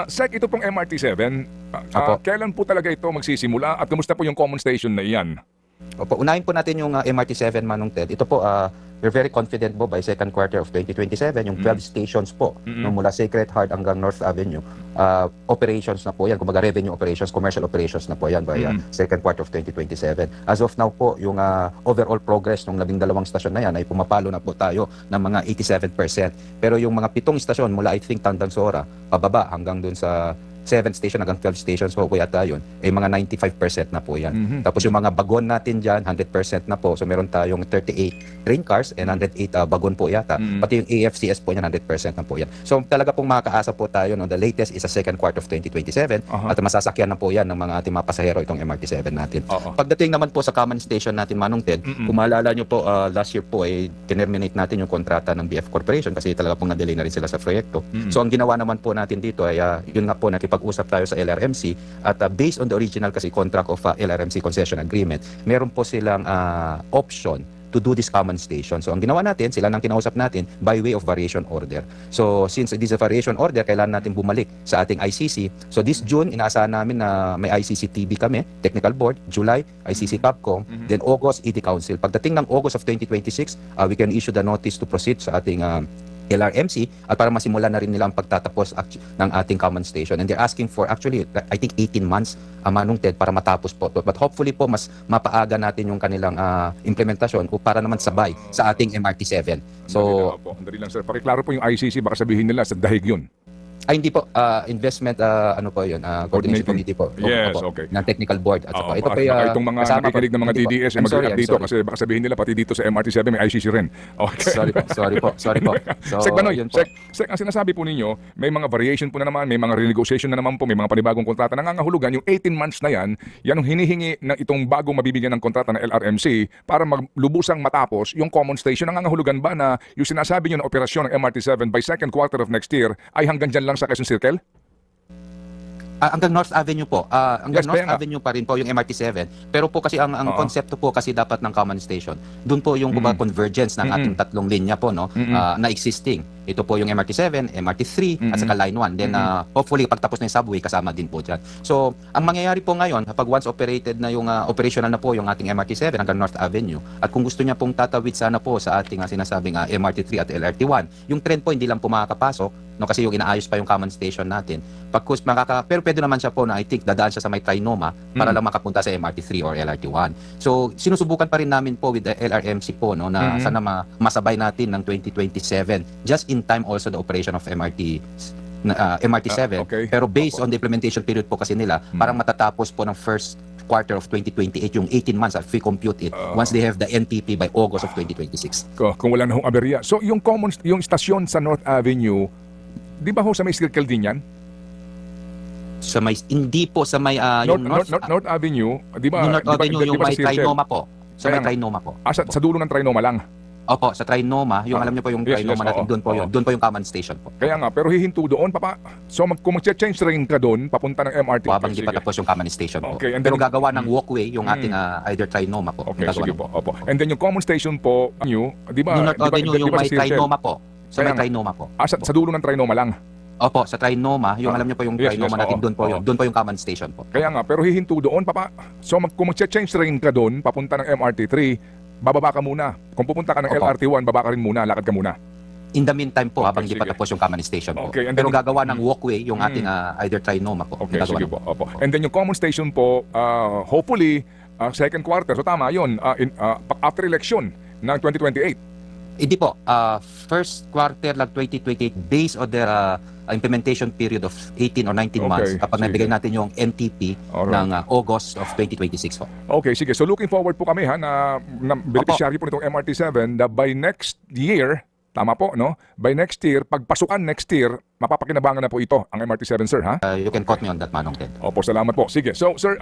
Sec, ito pong MRT-7, Opo. kailan po talaga ito magsisimula at kumusta po yung common station na iyan? Opo, unahin po natin yung MRT-7, Manong Ted. Ito po, we're very confident po by second quarter of 2027, yung 12 stations po, no, mula Sacred Heart hanggang North Avenue, operations na po yan, kumbaga revenue operations, commercial operations na po yan by second quarter of 2027. As of now po, yung overall progress ng 12 stasyon na yan ay pumapalo na po tayo ng mga 87%. Pero yung mga 7 stasyon mula I think Tandansora, pababa hanggang dun sa 7 station hanggang 12 stations po yata yun, ay mga 95% na po yan. Tapos yung mga bagon natin dyan, 100% na po. So meron tayong 38 train cars and 108 bagon po yata. Pati yung AFCS po yan, 100% na po yan. So talaga pong makakaasa po tayo, no? The latest is sa second quarter of 2027 at masasakyan na po yan ng mga ating mga pasahero itong MRT-7 natin. Pagdating naman po sa common station natin, Manong Ted, kung maalala nyo po, last year po ay terminate natin yung kontrata ng BF Corporation kasi talaga pong na-delay na rin sila sa proyekto. So ang ginawa naman po natin dito ay yun nga po, nakipag-usap tayo sa LRMC at based on the original kasi contract of LRMC concession agreement, meron po silang option to do this common station. So ang ginawa natin, sila nang kinausap natin by way of variation order. So since this is a variation order, kailangan natin bumalik sa ating ICC. So this June, inaasahan namin na may ICC TV kami, Technical Board, July, ICC Capcom, then August, ED Council. Pagdating ng August of 2026, we can issue the notice to proceed sa ating LRMC at para masimulan na rin nila ang pagtatapos ng ating common station. And they're asking for actually, I think 18 months, Manong Ted, para matapos po. But hopefully po, mas mapaaga natin yung kanilang implementasyon para naman sabay sa ating MRT-7. So, Andali lang sir, pakiklaro po yung ICC, baka sabihin nila sa dahig yun. hindi po, investment, ano po yun, coordination committee po. Yes, Opo, okay. ng technical board. At saka, ito po baka itong mga nakikinig ng mga Hindi po. DDS ay I'm sorry, mag-react I'm dito sorry. kasi baka sabihin nila pati dito sa MRT-7 may ICC rin. Okay. Sorry po. So, Sec Banoy, yun po. Sec, ang sinasabi po ninyo, may mga variation po na naman, may mga renegotiation na naman po, may mga panibagong kontrata. Nangangahulugan yung 18 months na yan ang hinihingi ng itong bagong mabibigyan ng kontrata ng LRMC para maglubusang matapos yung common station. Nangangahulugan ba na yung sinasabi nyo na operasyon ng MRT-7 by second quarter of next year ay hanggang dyan lang sa Quezon Circle? Hanggang North Avenue po. Hanggang Yes, North kaya nga. Avenue pa rin po yung MRT-7. Pero po kasi ang konsepto po kasi dapat ng common station. Doon po yung convergence ng ating tatlong linya po, no, na existing. Ito po yung MRT-7, MRT-3 at saka Line 1. Then hopefully pagtapos na yung subway kasama din po dyan. So ang mangyayari po ngayon, kapag once operated na yung operational na po yung ating MRT-7 hanggang North Avenue, at kung gusto niya pong tatawid sana po sa ating sinasabing MRT-3 at LRT-1, yung trend po hindi lang po makakapasok, no, kasi yung inaayos pa yung common station natin. Pero pwede naman siya po na I think dadaan siya sa may Trinoma para lang makapunta sa MRT-3 or LRT-1. So sinusubukan pa rin namin po with the LRMC po, no, na sana masabay natin ng 2027 just in time also the operation of MRT-7. Okay. Pero based on the implementation period po kasi nila, parang matatapos po ng first quarter of 2028 yung 18 months if we compute it once they have the NTP by August of 2026. Kung wala na hong aberya. So yung stasyon sa North Avenue, di ba ho sa may circle din yan? Hindi po sa may North Avenue, di ba? yung North Avenue, yung may circle? Trinoma po. Sa may Kaya nga. Trinoma po. Sa dulo ng Trinoma lang. Opo, sa Trinoma, yung alam niyo po yung Yes, Trinoma natin, oo, doon po oo. yun. Doon po yung common station po. Kaya nga, pero hihinto doon, papa. So kung mag-change train ka doon, papunta ng MRT. Po, habang di pa Sige. tapos yung common station po. Okay, and Pero then- gagawa ng walkway yung ating either Trinoma po. Okay, Yung gagawa sige ng- po. Opo. And then yung common station po, di ba? Yung North Avenue, yung may circle? Trinoma po. Sa Kaya may nga. Trinoma po. Sa dulo ng Trinoma lang. Opo, sa Trinoma, yung alam niyo po yung Yes, Trinoma yes, natin, oo, doon po oo. yun. Doon po yung common station po. Kaya nga, pero hihinto doon, papa. So kung mag-change train ka doon, papunta ng MRT-3, bababa ka muna. Kung pupunta ka ng Opo. LRT-1, baba ka rin muna, lakad ka muna. In the meantime po, Okay, habang di pa sige. tapos yung common station po. Okay, and Pero then- gagawa ng walkway yung ating either Trinoma po. Okay, Yung gagawa sige ng- po. Opo. And then yung common station po, hopefully, second quarter. So tama yun, after election ng 2028. Hindi po. First quarter lang 2028 based on their implementation period of 18 or 19 months Okay, kapag sige. nabigay natin yung NTP Alright. ng August of 2026 po. Okay, sige. So looking forward po kami na beneficiary po nitong MRT-7 na by next year, tama po, no? By next year, pagpasukan next year, mapapakinabangan na po ito ang MRT-7, sir, ha? You can quote me on that, Manong Ted. Opo, salamat po. Sige. So, sir,